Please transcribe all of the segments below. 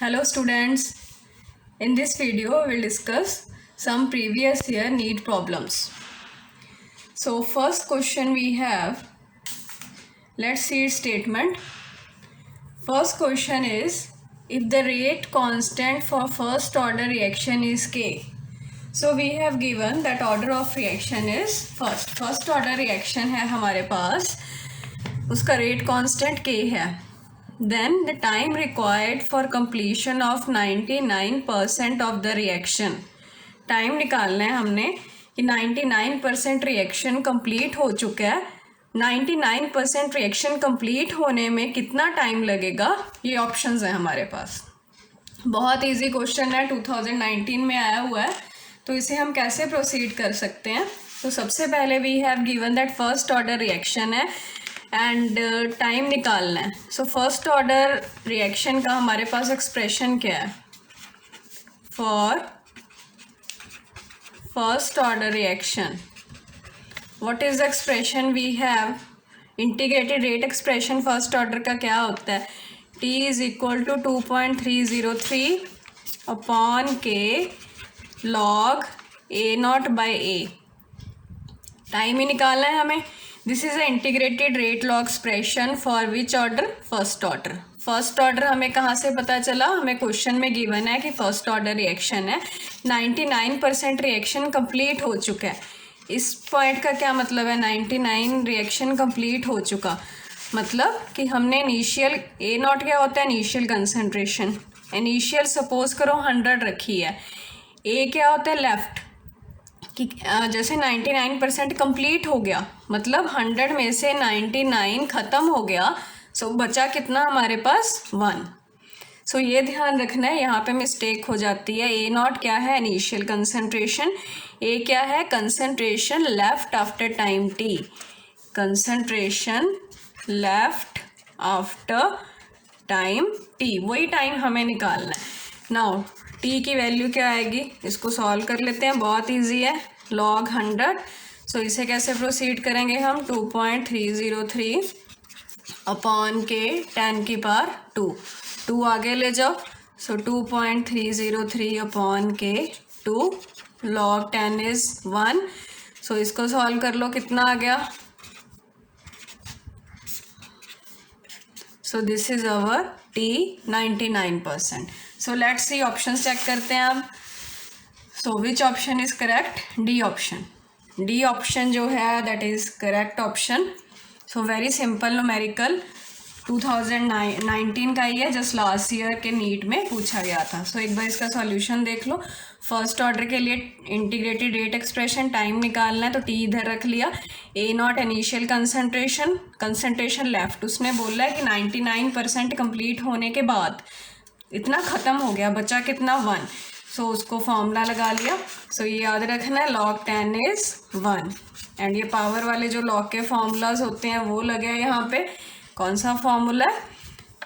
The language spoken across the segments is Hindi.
Hello students, in this video we will discuss some previous year NEET problems. So first question we have, let's see its statement. First question is, if the rate constant for first order reaction is K. So we have given that order of reaction is first order reaction है हमारे पास, उसका rate constant K है. Then the time required for completion of 99% of the reaction. Time निकालना है हमने कि 99% रिएक्शन कंप्लीट हो चुका है. 99% रिएक्शन कंप्लीट होने में कितना टाइम लगेगा, ये ऑप्शंस हैं हमारे पास. बहुत इजी क्वेश्चन है, 2019 में आया हुआ है, तो इसे हम कैसे प्रोसीड कर सकते हैं. तो सबसे पहले we have given that first order reaction है एंड टाइम निकालना है. सो फर्स्ट ऑर्डर रिएक्शन का हमारे पास एक्सप्रेशन क्या है? For first order reaction what is the expression we have? Integrated rate expression first order का क्या होता है? T is equal to 2.303 upon k log A0 by A. Time ही निकालना है हमें. This is a integrated rate log expression for which order? First order. First order हमें कहाँ से पता चला? हमें क्वेश्चन में गिवन है कि फर्स्ट ऑर्डर रिएक्शन है, 99% रिएक्शन कंप्लीट हो चुका है. इस पॉइंट का क्या मतलब है? 99 रिएक्शन कंप्लीट हो चुका मतलब कि हमने इनिशियल A0 क्या होता है? Initial concentration. इनिशियल सपोज करो 100 रखी है. A क्या होता है? लेफ्ट. कि जैसे 99% कंप्लीट हो गया मतलब 100 में से 99 ख़त्म हो गया. सो बचा कितना हमारे पास? 1. सो ये ध्यान रखना है, यहाँ पे मिस्टेक हो जाती है. A0 क्या है? Initial concentration. A क्या है? Concentration left after time T. Concentration left after time T, वही टाइम हमें निकालना है. नाउ T की वैल्यू क्या आएगी? इसको सॉल्व कर लेते हैं, बहुत इजी है. लॉग 100. सो इसे कैसे प्रोसीड करेंगे हम? 2.303 अपॉन के 10 की पावर 2 आगे ले जाओ. सो 2.303 अपॉन के 2 लॉग 10 इज 1. सो इसको सॉल्व कर लो, कितना आ गया? So this is our T 99%. So let's see option check करते हैं अब. So which option is correct? D option. D option जो है that is correct option. So very simple numerical, 2019 का ही है, जस्ट लास्ट ईयर के नीट में पूछा गया था. सो एक बार इसका सॉल्यूशन देख लो. फर्स्ट ऑर्डर के लिए इंटीग्रेटेड रेट एक्सप्रेशन, टाइम निकालना है तो T इधर रख लिया. A0 initial concentration, concentration left. उसने बोला है कि 99% कंप्लीट होने के बाद इतना ख़त्म हो गया, बचा कितना? 1. सो उसको फॉर्मूला लगा लिया. सो ये याद रखना है, log 10 इज 1. एंड ये पावर वाले जो लॉग के फॉर्मूलाज होते हैं वो लगे यहाँ पे. कौन सा formula?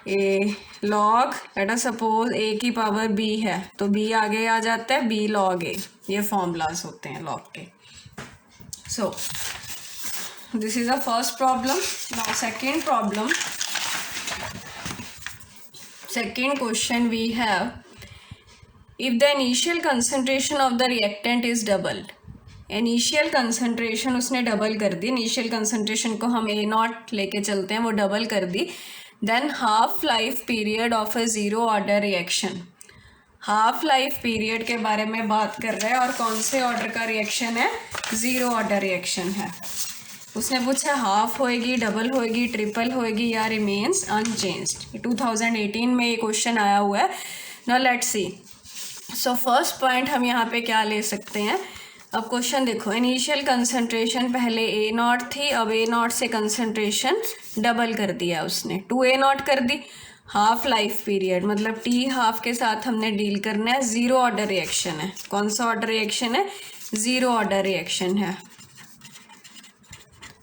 A log, let us suppose A की पावर B है तो B आगे आ जाता है, B log A. ये फॉर्मूलाज होते हैं लॉग के. सो this is the first problem. Now second problem. Second question we have, if the initial concentration of the reactant is doubled. Initial concentration उसने डबल कर दी. इनिशियल कंसंट्रेशन को हम A0 लेके चलते हैं, वो डबल कर दी. Then half life period of a zero order reaction. Half life period के बारे में बात कर रहे हैं और कौन से ऑर्डर का रिएक्शन है? ज़ीरो ऑर्डर रिएक्शन है. उसने पूछा हाफ होएगी, डबल होएगी, ट्रिपल होएगी या रिमेन्स अनचेंज्ड. 2018 में ये क्वेश्चन आया हुआ है. Now let's see. So first point हम यहाँ पे क्या ले सकते हैं? अब क्वेश्चन देखो, इनिशियल कंसंट्रेशन पहले A0 थी, अब A0 से कंसंट्रेशन डबल कर दिया उसने, 2A0 कर दी. हाफ लाइफ पीरियड मतलब T हाफ के साथ हमने डील करना है. ज़ीरो ऑर्डर रिएक्शन है. कौन सा ऑर्डर रिएक्शन है? ज़ीरो ऑर्डर रिएक्शन है.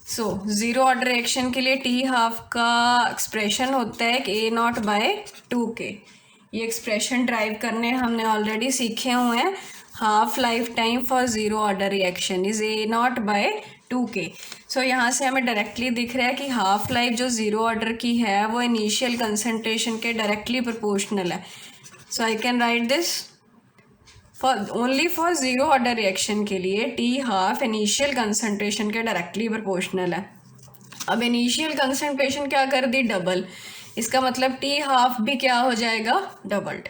सो ज़ीरो ऑर्डर रिएक्शन के लिए T हाफ का एक्सप्रेशन होता है कि A0 बाय 2K. ये एक्सप्रेशन ड्राइव करने हमने ऑलरेडी सीखे हुए हैं. Half life time for zero order reaction is A0 by 2K. So यहाँ से हमें डायरेक्टली दिख रहा है कि हाफ लाइफ जो ज़ीरो ऑर्डर की है वो इनिशियल कंसंट्रेशन के डायरेक्टली प्रोपोर्शनल है. So I can write this only for zero order reaction के लिए टी हाफ इनिशियल कंसंट्रेशन के डायरेक्टली प्रोपोर्शनल है। अब इनिशियल कंसंट्रेशन क्या कर दी, डबल, इसका मतलब टी हाफ भी क्या हो जाएगा, डबल्ड।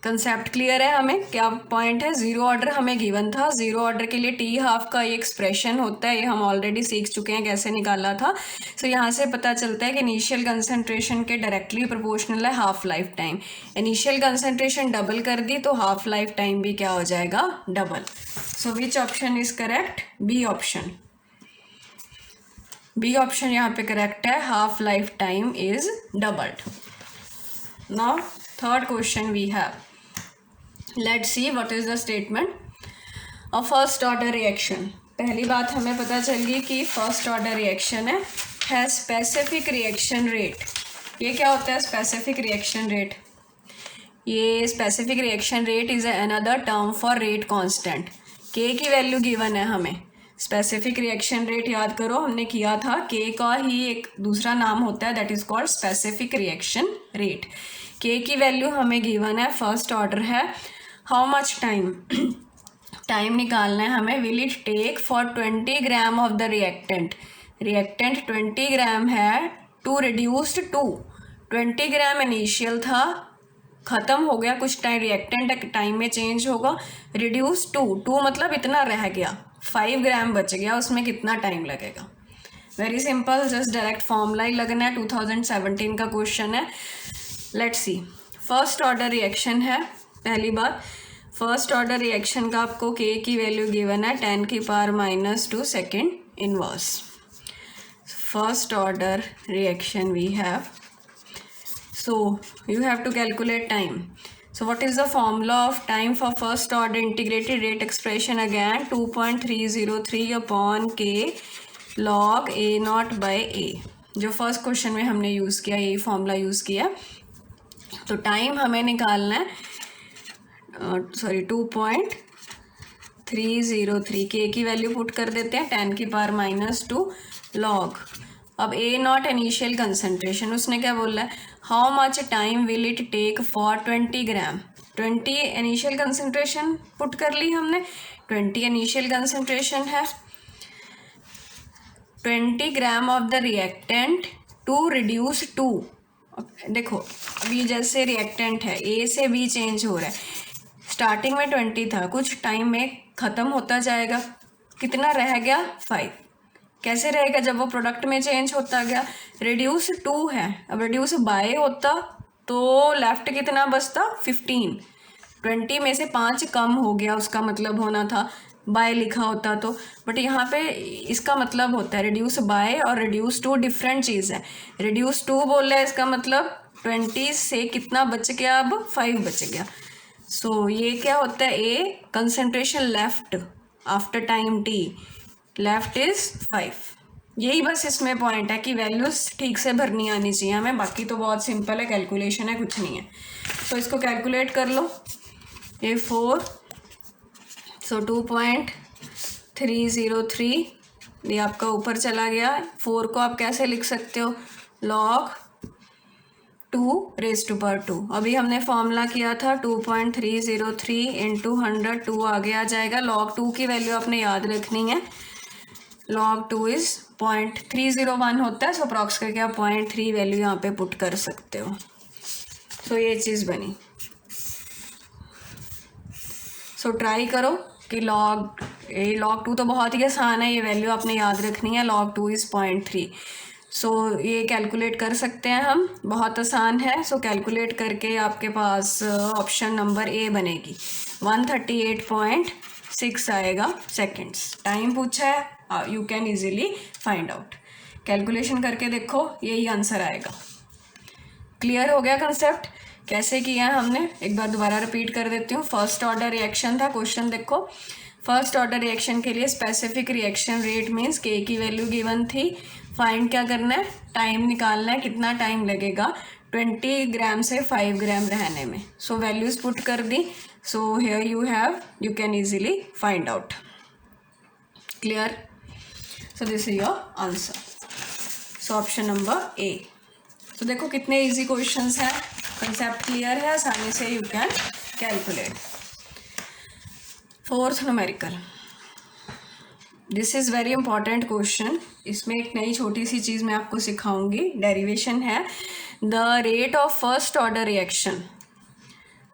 कंसेप्ट क्लियर है हमें, क्या पॉइंट है, जीरो ऑर्डर हमें गिवन था, जीरो ऑर्डर के लिए टी हाफ का ये एक्सप्रेशन होता है, ये हम ऑलरेडी सीख चुके हैं कैसे निकाला था। सो यहाँ से पता चलता है कि इनिशियल कंसंट्रेशन के डायरेक्टली प्रोपोर्शनल है half life time. Initial concentration double कर दी तो हाफ लाइफ टाइम भी क्या हो जाएगा, double. So which option is correct, B option. B option यहाँ पे करेक्ट है, half life time is doubled. Now third question we have, let's see what is the statement. A first order reaction, पहली बात हमें पता चल गई कि फर्स्ट ऑर्डर रिएक्शन है स्पेसिफिक रिएक्शन रेट। ये क्या होता है स्पेसिफिक रिएक्शन रेट, ये specific reaction rate is another term for rate constant. K की वैल्यू गिवन है हमें, स्पेसिफिक रिएक्शन रेट याद करो हमने किया था, के का ही एक दूसरा नाम होता है that is called specific reaction rate. K की वैल्यू हमें गिवन है, फर्स्ट ऑर्डर है, हाउ मच टाइम, टाइम निकालना है हमें, will it take for 20 gram of the reactant, reactant 20 gram है to reduced to, 20 gram initial था, ख़त्म हो गया कुछ टाइम, रिएक्टेंट टाइम में चेंज होगा, रिड्यूस टू मतलब इतना रह गया, 5 ग्राम बच गया, उसमें कितना टाइम लगेगा। Very simple, just direct formula ही लगना है, 2017 का क्वेश्चन है। Let's see, first order reaction है, पहली बात फर्स्ट ऑर्डर रिएक्शन का आपको के की वैल्यू गिवन है 10⁻⁻² second inverse. First order reaction we have, so you have to calculate time. So what is the formula of time for first order integrated rate expression, again 2.303 upon k log a naught by a, जो फर्स्ट क्वेश्चन में हमने यूज़ किया यही फॉर्मूला यूज़ किया। तो टाइम हमें निकालना है, सॉरी 2.303, के की वैल्यू पुट कर देते हैं 10⁻⁻² लॉग, अब ए नॉट इनिशियल कंसंट्रेशन, उसने क्या बोला है, how much time will it take for 20 gram, 20 initial concentration put कर ली हमने, 20 इनिशियल कंसंट्रेशन है, 20 gram of the reactant to reduce to, देखो अभी जैसे रिएक्टेंट है ए से बी चेंज हो रहा है, स्टार्टिंग में 20 था, कुछ टाइम में ख़त्म होता जाएगा, कितना रह गया 5, कैसे रहेगा जब वो प्रोडक्ट में चेंज होता गया, रिड्यूस टू है, अब रिड्यूस बाय होता तो लेफ्ट कितना बचता 15, 20 में से 5 कम हो गया, उसका मतलब होना था बाय लिखा होता तो, बट यहाँ पे इसका मतलब होता है रिड्यूस बाय और रिड्यूस टू डिफरेंट चीज़ है, रिड्यूस टू बोल रहा है इसका मतलब 20 से कितना बच गया, अब 5 बच गया। सो ये क्या होता है, a concentration left after time t, left is 5, यही बस इसमें पॉइंट है कि वैल्यूज ठीक से भरनी आनी चाहिए हमें, बाकी तो बहुत सिंपल है, कैलकुलेशन है, कुछ नहीं है। तो इसको कैलकुलेट कर लो, ये 4, सो 2.303 ये आपका ऊपर चला गया, 4 को आप कैसे लिख सकते हो, log 2⁻², अभी हमने फॉर्मूला किया था 2.303 इंटू 100, 2 आगे आ जाएगा, log 2 की वैल्यू आपने याद रखनी है, log 2 इज 0.301 होता है, सो अप्रॉक्स करके आप 0.3 वैल्यू यहाँ पे पुट कर सकते हो। सो ये चीज़ बनी, सो ट्राई करो कि log 2 तो बहुत ही आसान है, ये वैल्यू आपने याद रखनी है, log 2 इज़ 0.3, सो ये कैलकुलेट कर सकते हैं हम, बहुत आसान है। सो कैलकुलेट करके आपके पास ऑप्शन नंबर ए बनेगी, 138.6 आएगा सेकेंड्स, टाइम पूछा है, you can easily find out, calculation करके देखो यही आंसर आएगा। क्लियर हो गया कंसेप्ट कैसे किया है हमने, एक बार दोबारा रिपीट कर देती हूँ। फर्स्ट ऑर्डर रिएक्शन था क्वेश्चन, देखो फर्स्ट ऑर्डर रिएक्शन के लिए स्पेसिफिक रिएक्शन रेट मीन्स के की वैल्यू गिवन थी, फाइंड क्या करना है, टाइम निकालना है, कितना टाइम लगेगा 20 ग्राम से 5 ग्राम रहने में। सो वैल्यूज पुट कर दी, so here you can easily find out. Clear, so this is your answer, so option number A. तो देखो कितने इजी क्वेश्चंस हैं, कंसेप्ट क्लियर है, आसानी से you can calculate. Fourth numerical, this is very important question. इसमें एक नई छोटी सी चीज़ मैं आपको सिखाऊंगी, डेरिवेशन है। The rate of first order reaction,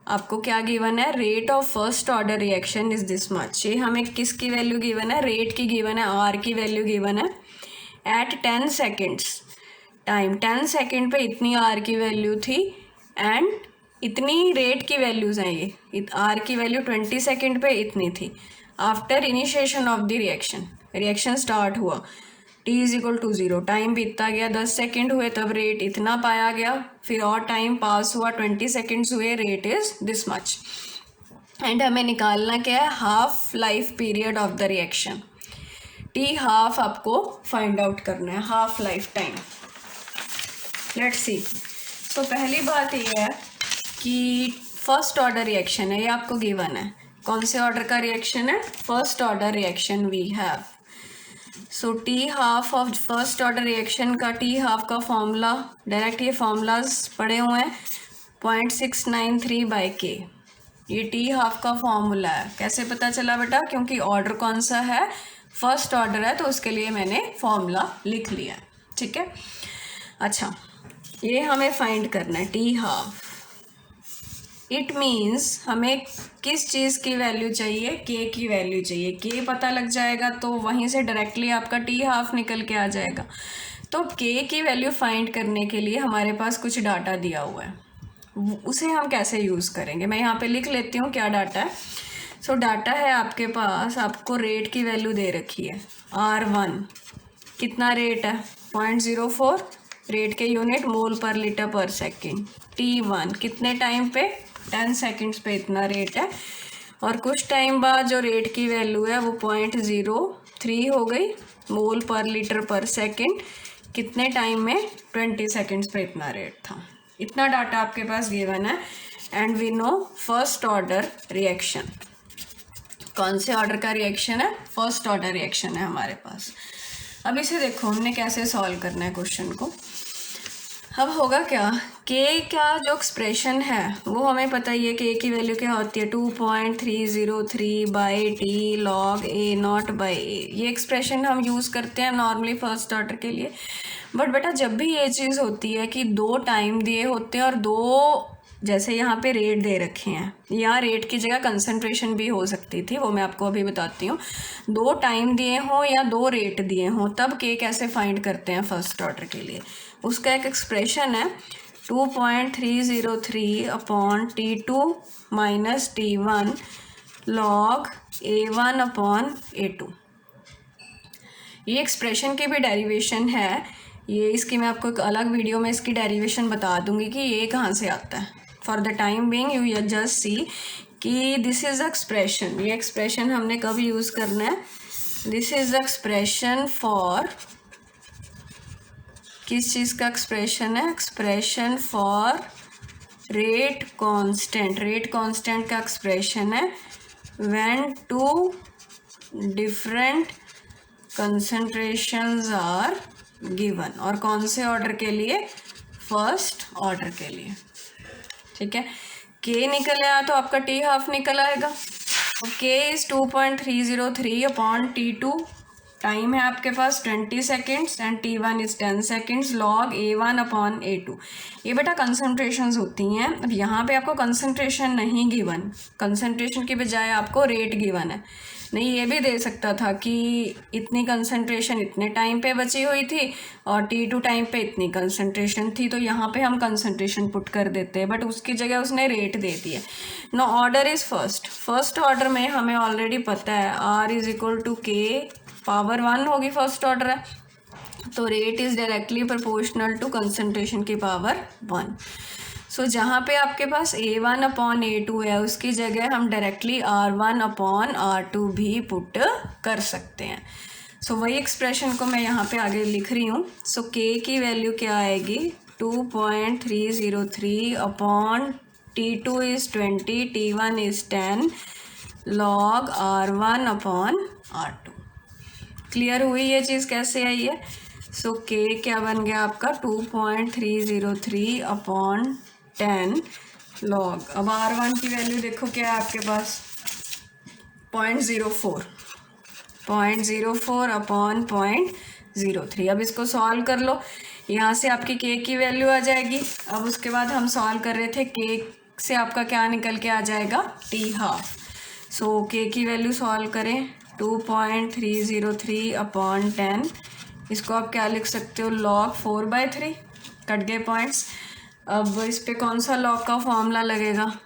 आपको क्या गिवन है, rate of first order reaction is this much. ये हमें किसकी वैल्यू गिवन है, रेट की गिवन है, आर की वैल्यू गिवन है। एट 10 सेकेंड्स टाइम, 10 सेकेंड पे इतनी आर की वैल्यू थी एंड इतनी रेट की वैल्यूज हैं। ये आर की वैल्यू 20 सेकेंड पे इतनी थी। After initiation of the reaction, reaction start हुआ, t is equal to 0, time बीतता गया, 10 सेकेंड हुए तब रेट इतना पाया गया, फिर और टाइम पास हुआ, 20 सेकेंड्स हुए, rate is this much. And हमें निकालना क्या है, half life period of the reaction. t half आपको फाइंड आउट करना है, half life time. Let's see. तो पहली बात ये है कि फर्स्ट ऑर्डर रिएक्शन है, ये आपको गिवन है। कौन से ऑर्डर का रिएक्शन है, first order reaction we have. So T half of first order reaction का, टी हाफ का फॉर्मूला डायरेक्ट, ये फॉर्मूलाज पड़े हुए हैं, 0.693/K। ये टी हाफ का फॉर्मूला है। कैसे पता चला बेटा, क्योंकि ऑर्डर कौन सा है, फर्स्ट ऑर्डर है, तो उसके लिए मैंने फॉर्मूला लिख लिया है। ठीक है, अच्छा ये हमें फाइंड करना है टी हाफ। इट मीन्स हमें किस चीज़ की वैल्यू चाहिए, के की वैल्यू चाहिए। के पता लग जाएगा तो वहीं से डायरेक्टली आपका टी हाफ निकल के आ जाएगा। तो के की वैल्यू फाइंड करने के लिए हमारे पास कुछ डाटा दिया हुआ है, उसे हम कैसे यूज़ करेंगे, मैं यहाँ पे लिख लेती हूँ क्या डाटा है। सो डाटा है आपके पास, आपको रेट की वैल्यू दे रखी है R1, कितना रेट है 0.04, रेट के यूनिट मोल पर लीटर पर सेकेंड। T1 कितने टाइम पे, 10 सेकेंड्स पे इतना रेट है, और कुछ टाइम बाद जो रेट की वैल्यू है वो 0.03 हो गई मोल पर लीटर पर सेकेंड, कितने टाइम में, 20 सेकेंड्स पे इतना रेट था। इतना डाटा आपके पास गिवन है। And we know first order reaction, कौन से ऑर्डर का रिएक्शन है, फर्स्ट ऑर्डर रिएक्शन है हमारे पास। अब इसे देखो हमने कैसे सॉल्व करना है क्वेश्चन को। अब होगा क्या, के का जो एक्सप्रेशन है वो हमें पता ही है, के की वैल्यू क्या होती है, 2.303/T log A0/A। ये एक्सप्रेशन हम यूज़ करते हैं नॉर्मली फर्स्ट ऑर्डर के लिए। बट बेटा जब भी ये चीज़ होती है कि दो टाइम दिए होते हैं और दो, जैसे यहाँ पे रेट दे रखे हैं, यहाँ रेट की जगह कंसंट्रेशन भी हो सकती थी, वो मैं आपको अभी बताती हूँ। दो टाइम दिए हों या दो रेट दिए हों, तब के कैसे फाइंड करते हैं फर्स्ट ऑर्डर के लिए। उसका एक एक्सप्रेशन है 2.303/T2 - T1 log A1/A2। ये एक्सप्रेशन की भी डेरिवेशन है, ये इसकी मैं आपको एक अलग वीडियो में इसकी डेरिवेशन बता दूंगी कि ये कहाँ से आता है। For the time being you just see कि दिस इज एक्सप्रेशन, ये एक्सप्रेशन हमने कब यूज़ करना है, दिस इज एक्सप्रेशन फॉर, किस चीज़ का एक्सप्रेशन है, expression for rate constant. Rate constant का एक्सप्रेशन है when two different concentrations are given. और कौन से ऑर्डर के लिए, फर्स्ट ऑर्डर के लिए। ठीक है, के निकल आया तो आपका टी हाफ निकल आएगा। के इज 2.303/T2, टाइम है आपके पास 20 seconds and T1 is 10 seconds log A1/A2। ये बेटा कंसंट्रेशंस होती हैं। अब यहाँ पे आपको कंसंट्रेशन नहीं गिवन, कंसंट्रेशन की बजाय आपको रेट गिवन है। नहीं, ये भी दे सकता था कि इतनी कंसंट्रेशन इतने टाइम पे बची हुई थी और T2 टाइम पे इतनी कंसंट्रेशन थी, तो यहाँ पे हम कंसंट्रेशन पुट कर देते हैं, बट उसकी जगह उसने रेट दे दिया। No, order is first. First order में हमें ऑलरेडी पता है R is equal to K power 1 होगी, फर्स्ट ऑर्डर है, तो rate is directly proportional to concentration की पावर 1। सो जहाँ पे आपके पास A1/A2 है उसकी जगह हम डायरेक्टली R1/R2 भी पुट कर सकते हैं। सो वही एक्सप्रेशन को मैं यहाँ पे आगे लिख रही हूँ। सो K की वैल्यू क्या आएगी, 2.303/T2 is 20, T1 is 10 log R1/R2। Clear हुई ये चीज़ कैसे आई है। सो K क्या बन गया आपका, 2.303 10 log। अब R1 की वैल्यू देखो क्या है आपके पास 0.04 अपॉन 0.03। अब इसको सॉल्व कर लो, यहाँ से आपकी k की वैल्यू आ जाएगी। अब उसके बाद हम सॉल्व कर रहे थे, k से आपका क्या निकल के आ जाएगा t½ सो k की वैल्यू सॉल्व करें 2.303 अपॉन 10, इसको आप क्या लिख सकते हो log 4/3, कट गए पॉइंट्स। अब इस पे कौन सा log का फॉर्मूला लगेगा,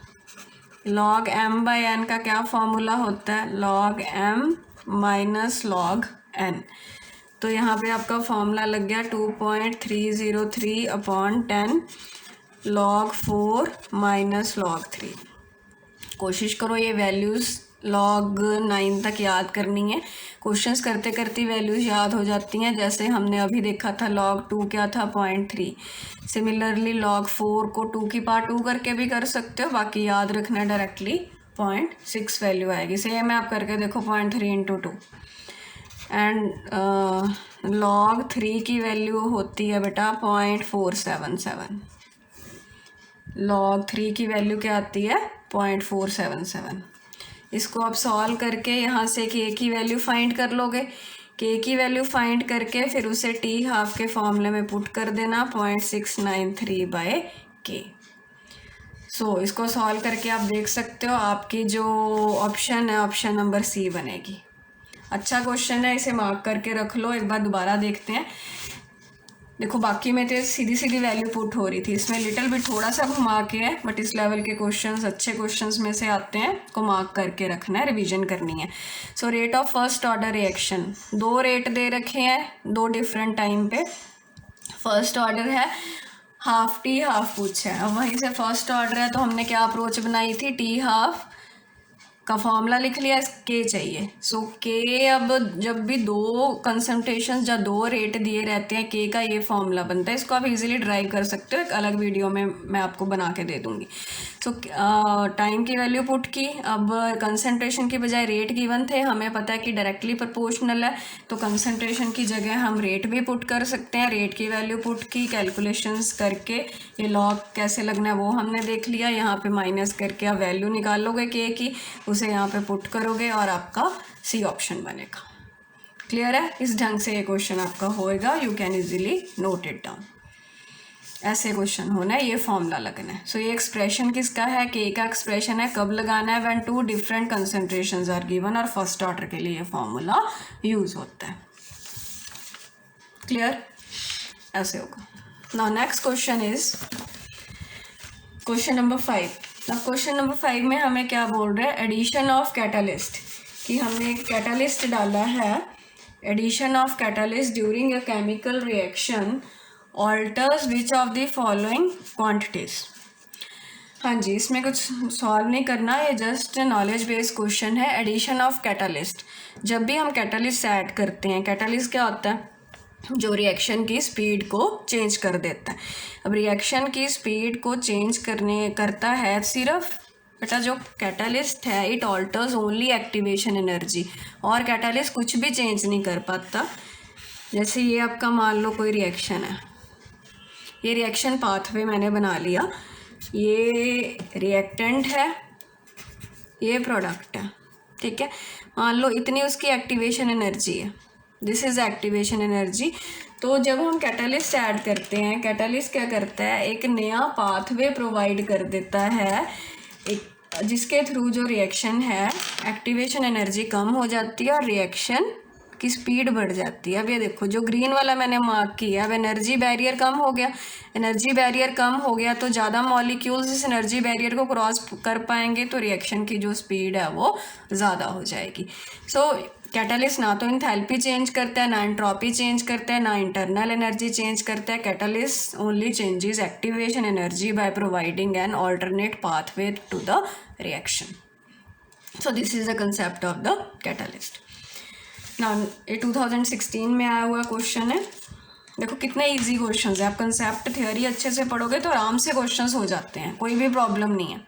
log m/n का क्या फॉर्मूला होता है, log m minus log n। तो यहाँ पे आपका फॉर्मूला लग गया 2.303 अपॉन 10 log 4 माइनस log 3। कोशिश करो ये वैल्यूज़ log 9 तक याद करनी है। क्वेश्चंस करते करते वैल्यूज़ याद हो जाती हैं। जैसे हमने अभी देखा था log 2 क्या था 0.3। सिमिलरली log 4 को 2 की पावर 2 करके भी कर सकते हो, बाकी याद रखना डायरेक्टली 0.6 वैल्यू आएगी। सेम है, आप करके देखो 0.3 इंटू 2 एंड log 3 की वैल्यू होती है बेटा 0.477। log 3 की वैल्यू क्या आती है 0.477। इसको आप सॉल्व करके यहाँ से k की वैल्यू फाइंड कर लोगे। k की वैल्यू फाइंड करके फिर उसे t½ के फॉर्मूले में पुट कर देना 0.693/k। सो इसको सॉल्व करके आप देख सकते हो आपकी जो ऑप्शन है ऑप्शन नंबर सी बनेगी। अच्छा क्वेश्चन है, इसे मार्क करके रख लो। एक बार दोबारा देखते हैं। देखो बाकी में तो सीधी सीधी वैल्यू पुट हो रही थी, इसमें लिटिल भी थोड़ा सा घुमा के है, बट इस लेवल के क्वेश्चंस अच्छे क्वेश्चंस में से आते हैं, को मार्क करके रखना है, रिवीजन करनी है। So rate of first order reaction, 2 rate दे रखे हैं 2 डिफरेंट टाइम पे। फर्स्ट ऑर्डर है हाफ टी हाफ पूछा है। अब वहीं से फर्स्ट ऑर्डर है तो हमने क्या अप्रोच बनाई थी, t½ का फॉर्मूला लिख लिया, के चाहिए। सो के अब जब भी 2 कंसंट्रेशन या 2 रेट दिए रहते हैं के का ये फॉर्मूला बनता है। इसको आप इजीली ड्राइव कर सकते हो, एक अलग वीडियो में मैं आपको बना के दे दूँगी। सो टाइम की वैल्यू पुट की। अब कंसंट्रेशन की बजाय रेट गिवन थे, हमें पता है कि डायरेक्टली प्रोपोर्शनल है तो कंसंट्रेशन की जगह हम रेट भी पुट कर सकते हैं। रेट की वैल्यू पुट की, कैलकुलेशंस करके ये लॉग कैसे लगना है वो हमने देख लिया। यहाँ पे माइनस करके आप वैल्यू निकालोगे के की, उसे यहाँ पे पुट करोगे और आपका सी ऑप्शन बनेगा। क्लियर है? इस ढंग से ये क्वेश्चन आपका होएगा। You can easily note it down. ऐसे क्वेश्चन होना है, ये फॉर्मूला लगना है। सो ये एक्सप्रेशन किसका है, के का एक्सप्रेशन है। कब लगाना है, when 2 different concentrations are given, और फर्स्ट ऑर्डर के लिए ये फॉर्मूला यूज होता है। क्लियर? ऐसे होगा। Now next question is question number 5। अब क्वेश्चन नंबर 5 में हमें क्या बोल रहे हैं, एडिशन ऑफ कैटालिस्ट, कि हमने कैटालिस्ट डाला है। Addition of catalyst during a chemical reaction alters which of the following quantities. हाँ जी, इसमें कुछ सॉल्व नहीं करना, ये जस्ट नॉलेज बेस्ड क्वेश्चन है। एडिशन ऑफ कैटालिस्ट, जब भी हम कैटालिस्ट ऐड करते हैं, कैटालिस्ट क्या होता है, जो रिएक्शन की स्पीड को चेंज कर देता है। अब रिएक्शन की स्पीड को चेंज करता है सिर्फ बेटा जो कैटालिस्ट है, it alters only activation energy, और कैटालिस्ट कुछ भी चेंज नहीं कर पाता। जैसे ये आपका मान लो कोई रिएक्शन है, ये रिएक्शन पाथवे मैंने बना लिया, ये रिएक्टेंट है, ये प्रोडक्ट है, ठीक है। मान लो इतनी उसकी एक्टिवेशन एनर्जी है, दिस इज़ एक्टिवेशन एनर्जी। तो जब हम कैटालिस्ट ऐड करते हैं, कैटालिस्ट क्या करता है, एक नया पाथवे प्रोवाइड कर देता है, एक जिसके थ्रू जो रिएक्शन है एक्टिवेशन एनर्जी कम हो जाती है और रिएक्शन की स्पीड बढ़ जाती है। अब ये देखो जो ग्रीन वाला मैंने मार्क किया, अब एनर्जी बैरियर कम हो गया। एनर्जी बैरियर कम हो गया तो ज़्यादा मॉलिक्यूल्स इस एनर्जी बैरियर को क्रॉस कर पाएंगे, तो रिएक्शन की जो स्पीड है वो ज़्यादा हो जाएगी। सो कैटालिस्ट ना तो एंथैल्पी चेंज करता है, ना एंट्रोपी चेंज करता है, ना इंटरनल एनर्जी चेंज करता है। Catalyst only changes activation energy by providing an alternate pathway to the reaction. So this is the concept of the catalyst. ना ये 2016 में आया हुआ क्वेश्चन है। देखो कितने इजी क्वेश्चंस है, आप कंसेप्ट थ्योरी अच्छे से पढ़ोगे तो आराम से क्वेश्चंस हो जाते हैं, कोई भी प्रॉब्लम नहीं है।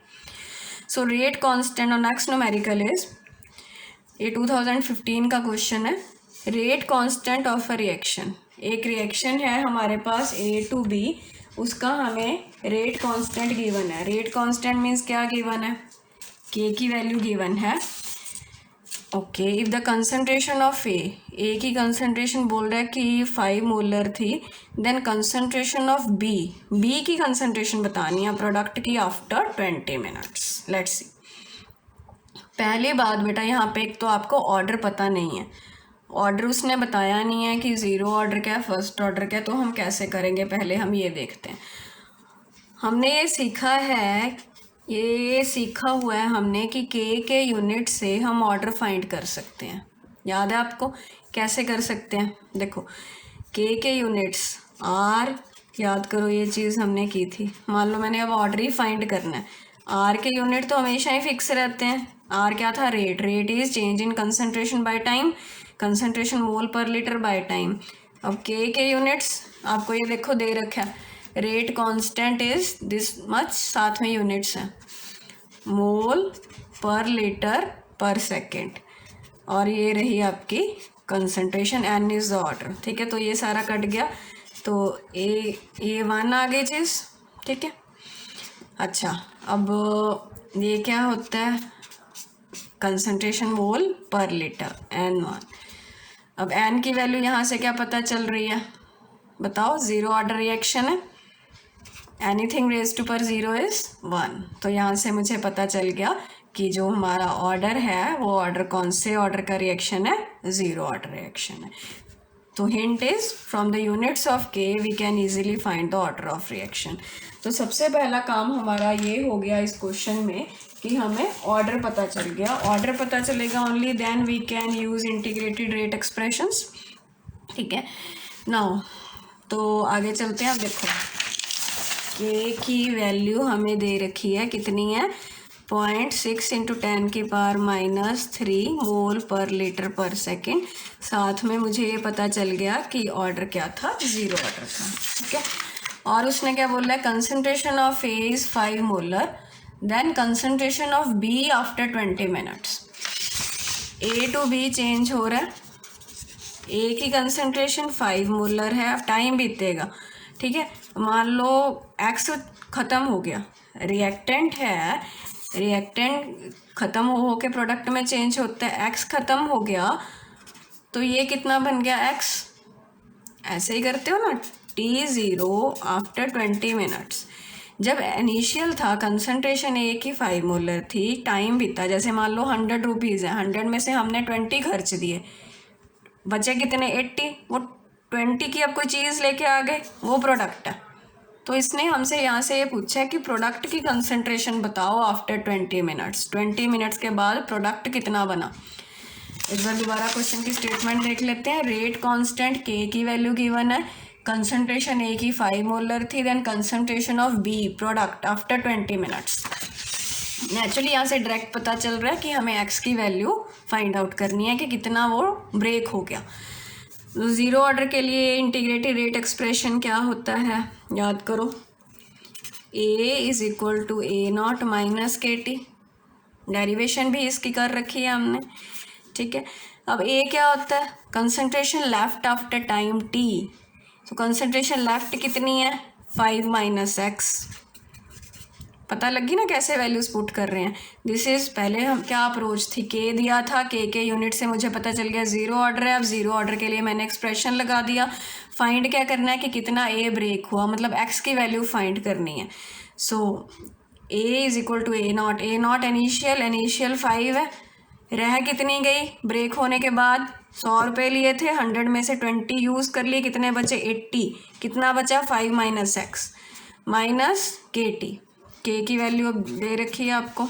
सो रेट कांस्टेंट और नेक्स्ट न्यूमेरिकल इज, ये 2015 का क्वेश्चन है। Rate constant of a reaction, एक रिएक्शन है हमारे पास A to B उसका हमें रेट कांस्टेंट गिवन है। रेट कांस्टेंट मीन्स क्या गिवन है, के की वैल्यू गिवन है। Okay, if the concentration of A की कंसनट्रेशन बोल रहा है कि 5 मोलर थी, देन कंसनट्रेशन ऑफ बी की कंसनट्रेशन बतानी है प्रोडक्ट की आफ्टर 20 मिनट्स। Let's see. पहली बात बेटा, यहाँ पे एक तो आपको ऑर्डर पता नहीं है, ऑर्डर उसने बताया नहीं है कि 0 ऑर्डर क्या है, फर्स्ट ऑर्डर क्या है, तो हम कैसे करेंगे, पहले हम ये देखते हैं। हमने ये सीखा हुआ है हमने कि के यूनिट से हम ऑर्डर फाइंड कर सकते हैं। याद है आपको कैसे कर सकते हैं? देखो, के यूनिट्स आर, याद करो ये चीज़ हमने की थी। मान लो मैंने अब ऑर्डर ही फाइंड करना है, आर के यूनिट तो हमेशा ही फिक्स रहते हैं। आर क्या था? Rate is change in concentration by time, concentration mole per litre by time. अब के यूनिट्स आपको ये देखो दे रखा है, rate constant is this much, साथ में यूनिट्स हैं मोल पर लीटर पर सेकेंड, और ये रही आपकी concentration, n is the order. ठीक है, तो ये सारा कट गया, तो ये 1 आ गई चीज़। ठीक है, अच्छा अब ये क्या होता है, कंसंट्रेशन मोल पर लीटर N1। अब N की वैल्यू यहाँ से क्या पता चल रही है, बताओ? 0 ऑर्डर रिएक्शन है, एनीथिंग रेज टू पर 0 इज 1। तो यहाँ से मुझे पता चल गया कि जो हमारा ऑर्डर है वो ऑर्डर कौन से ऑर्डर का रिएक्शन है, 0 ऑर्डर रिएक्शन है। तो hint is from the units of k we can easily find the order of reaction. तो सबसे पहला काम हमारा ये हो गया इस क्वेश्चन में कि हमें ऑर्डर पता चल गया। ऑर्डर पता चलेगा only then we can use integrated rate expressions. ठीक है, नाउ तो आगे चलते हैं। अब देखो, के की वैल्यू हमें दे रखी है, कितनी है? 0.6 इंटू 10 की पावर -3 मोल पर लीटर पर सेकेंड। साथ में मुझे ये पता चल गया कि ऑर्डर क्या था, 0 ऑर्डर था। ठीक है, और उसने क्या बोला है, concentration of A is 5 molar, then concentration of B after 20 minutes. A to B change हो रहा है, ए की कंसंट्रेशन 5 मोलर है, अब टाइम बीतेगा। ठीक है, मान लो एक्स ख़त्म हो गया, रिएक्टेंट है, रिएक्टेंट ख़त्म हो के प्रोडक्ट में चेंज होता है, एक्स ख़त्म हो गया तो ये कितना बन गया, एक्स। ऐसे ही करते हो ना, T0 आफ्टर 20 मिनट्स। जब इनिशियल था कंसंट्रेशन ए की 5 मोलर थी, टाइम बीता, जैसे मान लो 100 रुपीज़ है, 100 में से हमने 20 खर्च दिए, बचे कितने, 80। वो 20 की अब कोई चीज़ लेके आ गए, वो प्रोडक्ट है। तो इसने हमसे यहाँ से ये पूछा है कि प्रोडक्ट की कंसंट्रेशन बताओ आफ्टर 20 मिनट्स। 20 मिनट्स के बाद प्रोडक्ट कितना बना। एक बार दोबारा क्वेश्चन की स्टेटमेंट देख लेते हैं। रेट कांस्टेंट के की वैल्यू गिवन है, कंसंट्रेशन ए की 5 मोलर थी, then concentration of B product after 20 minutes. Naturally यहाँ से डायरेक्ट पता चल रहा है कि हमें एक्स की वैल्यू फाइंड आउट करनी है कि कितना वो ब्रेक हो गया। 0 ऑर्डर के लिए इंटीग्रेटेड रेट एक्सप्रेशन क्या होता है, याद करो, A is equal to A0 minus KT। Derivation भी इसकी कर रखी है हमने। ठीक है, अब A क्या होता है, concentration left after time T। तो कंसंट्रेशन लेफ्ट कितनी है, 5 माइनस एक्स। पता लगी ना कैसे वैल्यूज पुट कर रहे हैं। दिस इज, पहले हम क्या अप्रोच थी, के दिया था, के यूनिट से मुझे पता चल गया 0 ऑर्डर है। अब 0 ऑर्डर के लिए मैंने एक्सप्रेशन लगा दिया। फाइंड क्या करना है कि कितना ए ब्रेक हुआ, मतलब एक्स की वैल्यू फाइंड करनी है। So A is equal to A0। A0 initial 5 है, रह कितनी गई ब्रेक होने के बाद, 100 रुपये लिए थे, 100 में से 20 यूज़ कर लिए, कितने बचे, 80। कितना बचा, 5 माइनस एक्स माइनस KT। के की वैल्यू अब दे रखी है आपको।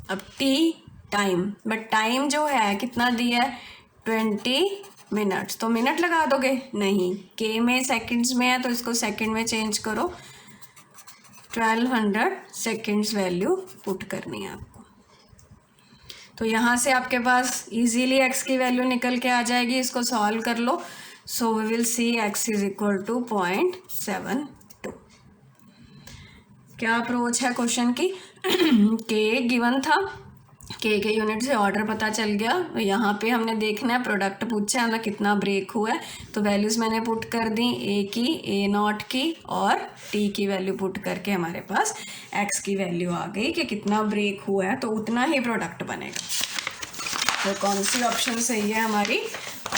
अब टी टाइम, बट टाइम जो है कितना दिया है, 20 मिनट्स। तो मिनट लगा दोगे, नहीं, के में सेकंड्स में है तो इसको सेकंड में चेंज करो। 1200 सेकंड्स वैल्यू पुट करनी है आपको। तो यहाँ से आपके पास इजीली एक्स की वैल्यू निकल के आ जाएगी। इसको सॉल्व कर लो। So we will see x is equal to 0.72। क्या अप्रोच है क्वेश्चन की, के गिवन था, के यूनिट से ऑर्डर पता चल गया। तो यहाँ पे हमने देखना है प्रोडक्ट पूछा है, मतलब कितना ब्रेक हुआ है। तो वैल्यूज़ मैंने पुट कर दी, ए की, ए नॉट की और टी की वैल्यू पुट करके हमारे पास एक्स की वैल्यू आ गई कि कितना ब्रेक हुआ है, तो उतना ही प्रोडक्ट बनेगा। तो कौन सी ऑप्शन सही है हमारी?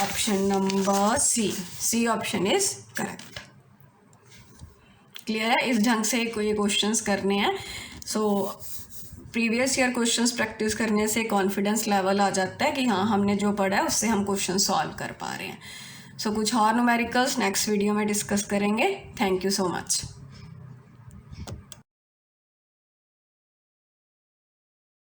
Option number C option is correct. Clear है? इस ढंग से कोई क्वेश्चंस करने हैं। सो प्रीवियस ईयर क्वेश्चंस प्रैक्टिस करने से कॉन्फिडेंस लेवल आ जाता है कि हाँ हमने जो पढ़ा है उससे हम क्वेश्चन सॉल्व कर पा रहे हैं। सो कुछ और न्यूमेरिकल्स नेक्स्ट वीडियो में डिस्कस करेंगे। Thank you so much.